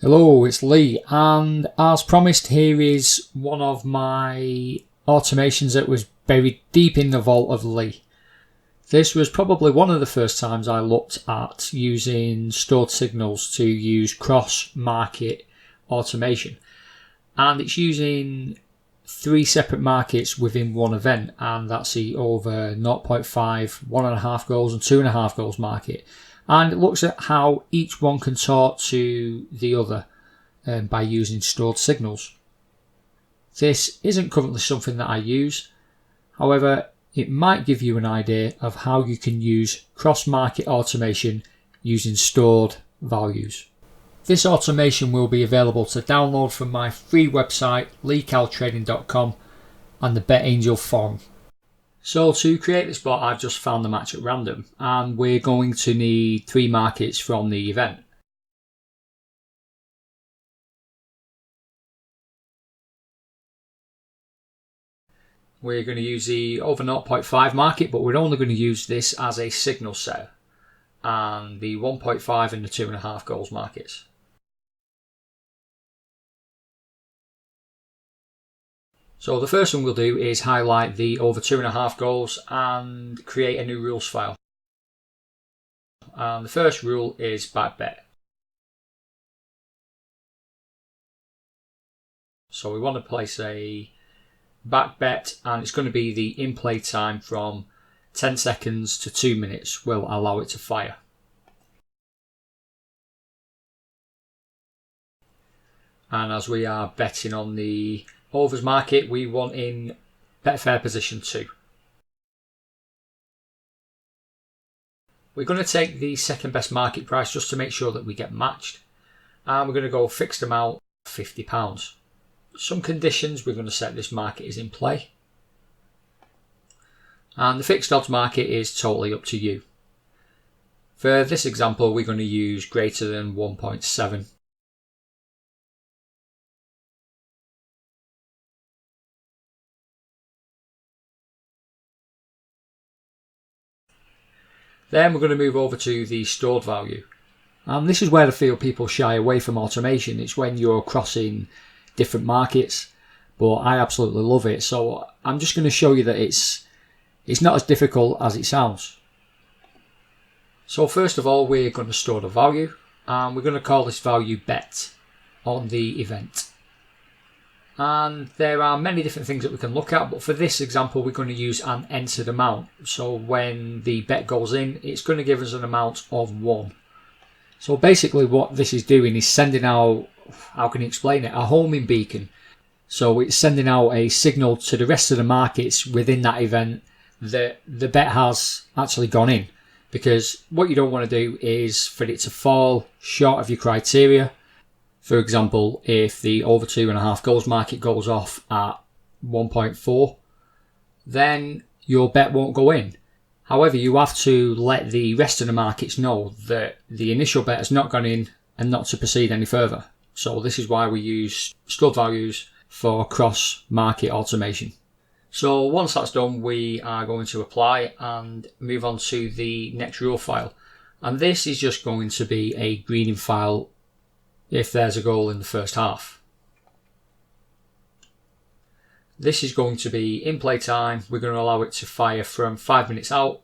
Hello, it's Lee, and as promised, here is one of my automations that was buried deep in the vault of Lee. This was probably one of the first times I looked at using stored signals to use cross-market automation, and it's using 3 separate markets within one event, and that's the over 0.5, 1.5 goals and 2.5 goals market. And it looks at how each one can talk to the other by using stored signals. This isn't currently something that I use, however it might give you an idea of how you can use cross-market automation using stored values. This automation will be available to download from my free website leecaltrading.com and the BetAngel forum. So to create this bot, I've just found the match at random, and we're going to need 3 markets from the event. We're going to use the over 0.5 market, but we're only going to use this as a signal setter, and the 1.5 and the 2.5 goals markets. So the first thing we'll do is highlight the over 2.5 goals and create a new rules file. And the first rule is back bet. So we want to place a back bet, and it's going to be the in-play time from 10 seconds to 2 minutes will allow it to fire. And as we are betting on the overs market, we want in Betfair position 2. We're going to take the second best market price just to make sure that we get matched, and we're going to go fixed amount £50. Some conditions: we're going to set this market is in play, and the fixed odds market is totally up to you. For this example, we're going to use greater than 1.7. Then we're going to move over to the stored value. And this is where I feel people shy away from automation. It's when you're crossing different markets, but I absolutely love it. So I'm just going to show you that it's not as difficult as it sounds. So first of all, we're going to store the value, and we're going to call this value bet on the event. And there are many different things that we can look at, but for this example we're going to use an entered amount. So when the bet goes in, it's going to give us an amount of 1. So basically what this is doing is sending out, how can you explain it, a homing beacon. So it's sending out a signal to the rest of the markets within that event that the bet has actually gone in, because what you don't want to do is for it to fall short of your criteria. For example, if the over 2.5 goals market goes off at 1.4, then your bet won't go in. However, you have to let the rest of the markets know that the initial bet has not gone in and not to proceed any further. So this is why we use stored values for cross-market automation. So once that's done, we are going to apply and move on to the next rule file. And this is just going to be a greening file if there's a goal in the first half. This is going to be in play time. We're going to allow it to fire from 5 minutes out,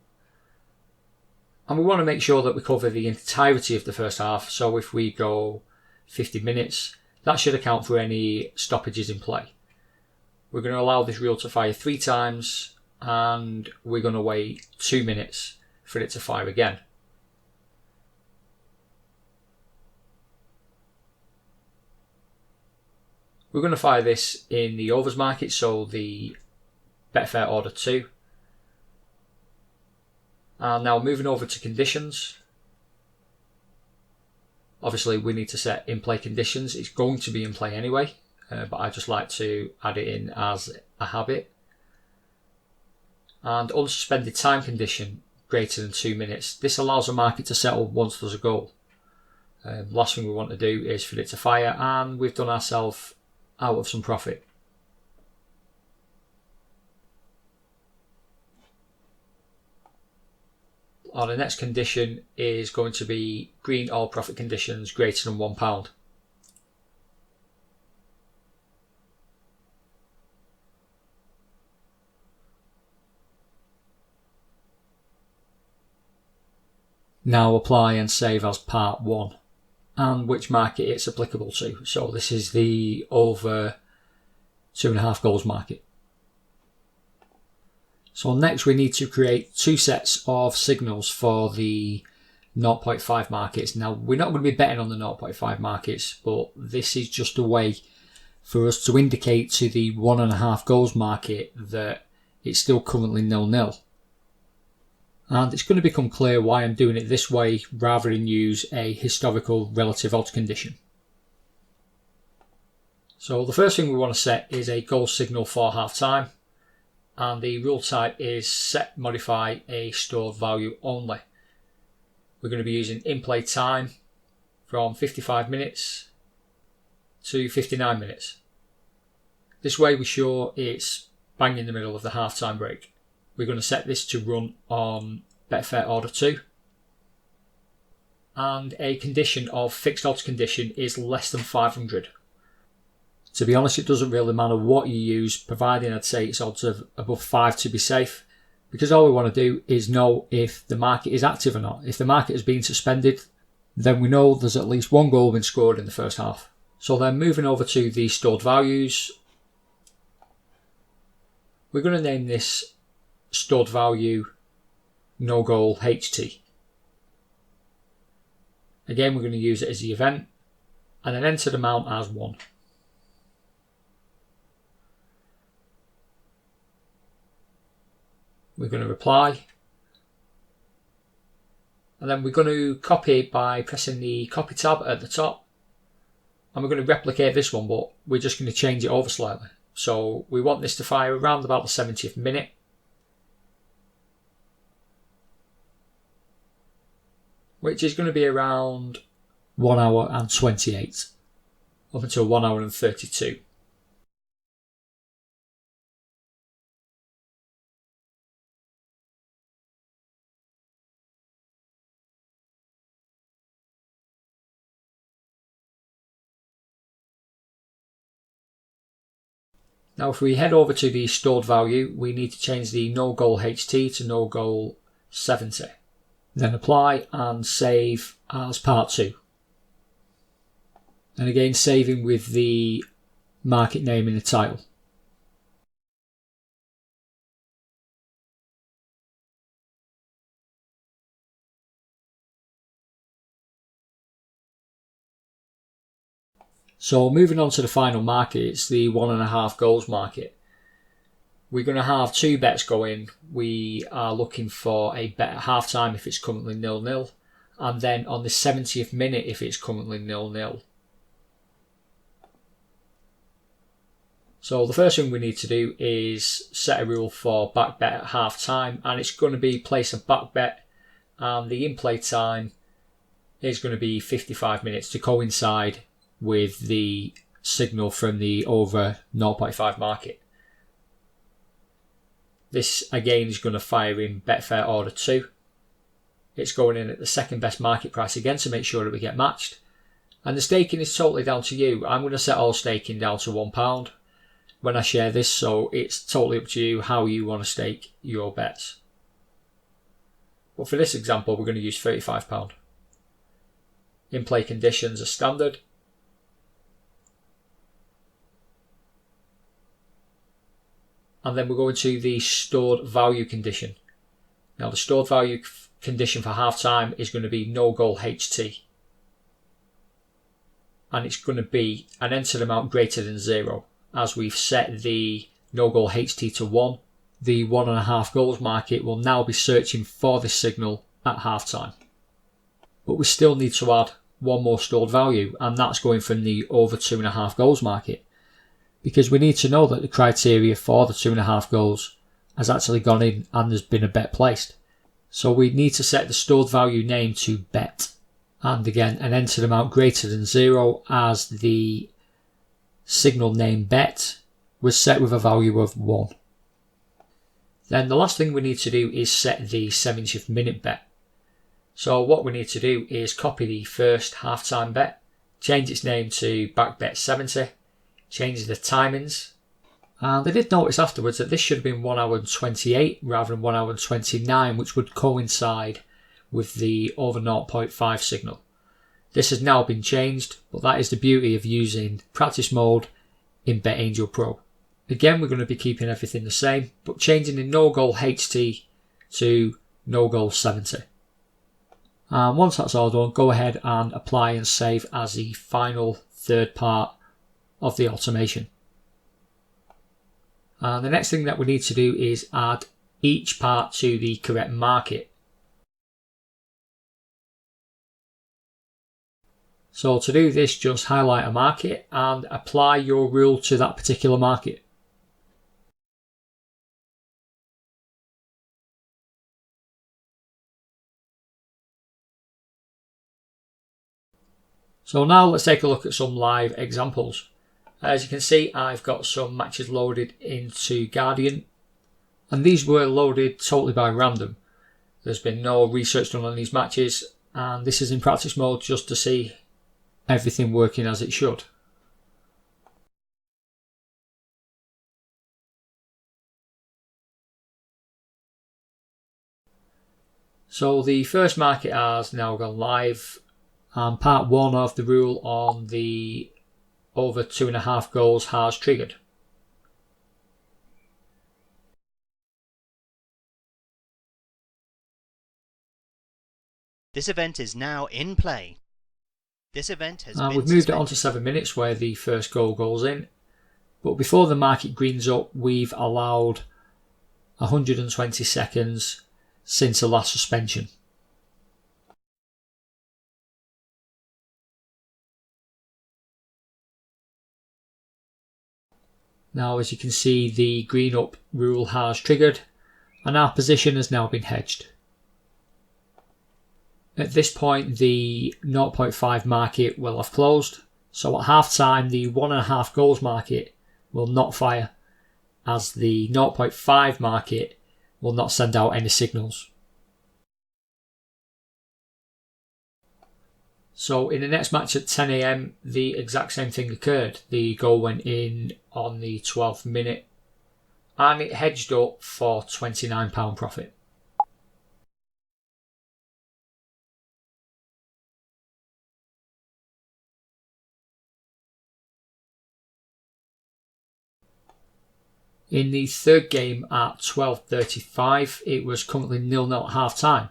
and we want to make sure that we cover the entirety of the first half. So if we go 50 minutes, that should account for any stoppages in play. We're going to allow this reel to fire 3 times, and we're going to wait 2 minutes for it to fire again. We're going to fire this in the overs market, so the Betfair order 2. And now moving over to conditions. Obviously we need to set in play conditions. It's going to be in play anyway, but I just like to add it in as a habit. And unsuspended time condition greater than 2 minutes. This allows the market to settle once there's a goal. Last thing we want to do is for it to fire, and we've done ourselves out of some profit. Our next condition is going to be green all profit conditions greater than £1. Now apply and save as part 1 and which market it's applicable to. So this is the over 2.5 goals market. So next we need to create 2 sets of signals for the 0.5 markets. Now we're not going to be betting on the 0.5 markets, but this is just a way for us to indicate to the 1.5 goals market that it's still currently 0-0. And it's going to become clear why I'm doing it this way rather than use a historical relative odds condition. So the first thing we want to set is a goal signal for half time, and the rule type is set modify a stored value only. We're going to be using in-play time from 55 minutes to 59 minutes. This way we're sure it's bang in the middle of the half-time break. We're going to set this to run on Betfair Order 2. And a condition of fixed odds condition is less than 500. To be honest, it doesn't really matter what you use, providing I'd say it's odds of above 5 to be safe. Because all we want to do is know if the market is active or not. If the market has been suspended, then we know there's at least 1 goal been scored in the first half. So then moving over to the stored values, we're going to name this stored value no goal HT. Again, we're going to use it as the event and then enter the amount as 1. We're going to reply, and then we're going to copy by pressing the copy tab at the top, and we're going to replicate this one, but we're just going to change it over slightly. So we want this to fire around about the 70th minute. Which is going to be around 1 hour and 28 up until 1 hour and 32. Now if we head over to the stored value, we need to change the no goal HT to no goal 70. Then apply and save as part 2. And again saving with the market name in the title. So moving on to the final market, it's the 1.5 goals market. We're going to have 2 bets going. We are looking for a bet at half time if it's currently 0-0, and then on the 70th minute if it's currently 0-0. So the first thing we need to do is set a rule for back bet at half time, and it's going to be place a back bet, and the in-play time is going to be 55 minutes to coincide with the signal from the over 0.5 market. This again is going to fire in Betfair Order 2. It's going in at the second best market price again to make sure that we get matched. And the staking is totally down to you. I'm going to set all staking down to £1 when I share this, so it's totally up to you how you want to stake your bets. But for this example, we're going to use £35. In-play conditions are standard. And then we're going to the stored value condition. Now the stored value condition for half time is going to be no goal HT. And it's going to be an entered amount greater than 0. As we've set the no goal HT to 1, the 1.5 goals market will now be searching for this signal at half time. But we still need to add 1 more stored value, and that's going from the over 2.5 goals market. Because we need to know that the criteria for the 2.5 goals has actually gone in and there's been a bet placed. So we need to set the stored value name to bet, and again an entered amount greater than 0, as the signal name bet was set with a value of 1. Then the last thing we need to do is set the 70th minute bet. So what we need to do is copy the first half-time bet, change its name to back bet 70, change the timings, and I did notice afterwards that this should have been 1 hour and 28 rather than 1 hour and 29, which would coincide with the over 0.5 signal. This has now been changed, but that is the beauty of using practice mode in BetAngel Pro. Again, we're going to be keeping everything the same, but changing the no goal HT to no goal 70. And once that's all done, go ahead and apply and save as the final third part of the automation. And the next thing that we need to do is add each part to the correct market. So to do this, just highlight a market and apply your rule to that particular market. So now let's take a look at some live examples. As you can see, I've got some matches loaded into Guardian, and these were loaded totally by random. There's been no research done on these matches, and this is in practice mode just to see everything working as it should. So the first market has now gone live, and part 1 of the rule on the over 2.5 goals has triggered. This event is now in play. This event has been we've moved it on to 7 minutes where the first goal goes in. But before the market greens up, we've allowed 120 seconds since the last suspension. Now, as you can see, the green up rule has triggered and our position has now been hedged. At this point, the 0.5 market will have closed, so at half time the 1.5 goals market will not fire, as the 0.5 market will not send out any signals. So in the next match at 10 AM, the exact same thing occurred. The goal went in on the 12th minute and it hedged up for £29 profit. In the third game at 12:35, it was currently 0-0 at half time.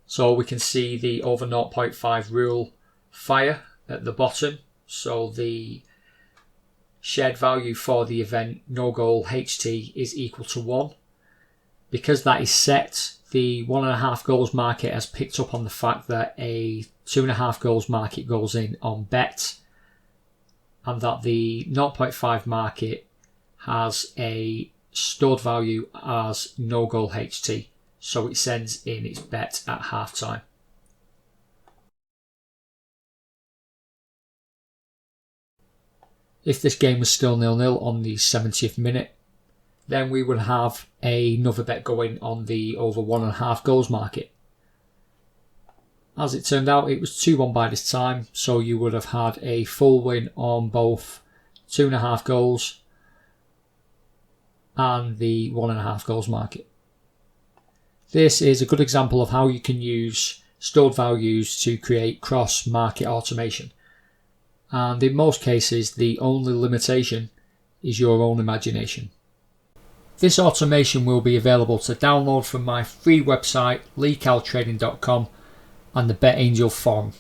So we can see the over 0.5 rule fire at the bottom. So the shared value for the event no goal HT is equal to 1. Because that is set, the 1.5 goals market has picked up on the fact that a 2.5 goals market goes in on bet, and that the 0.5 market has a stored value as no goal HT, so it sends in its bet at half time. If this game was still 0-0 on the 70th minute, then we would have another bet going on the over 1.5 goals market. As it turned out, it was 2-1 by this time, so you would have had a full win on both 2.5 goals and the 1.5 goals market. This is a good example of how you can use stored values to create cross-market automation. And in most cases, the only limitation is your own imagination. This automation will be available to download from my free website, leecaltrading.com, and the BetAngel forum.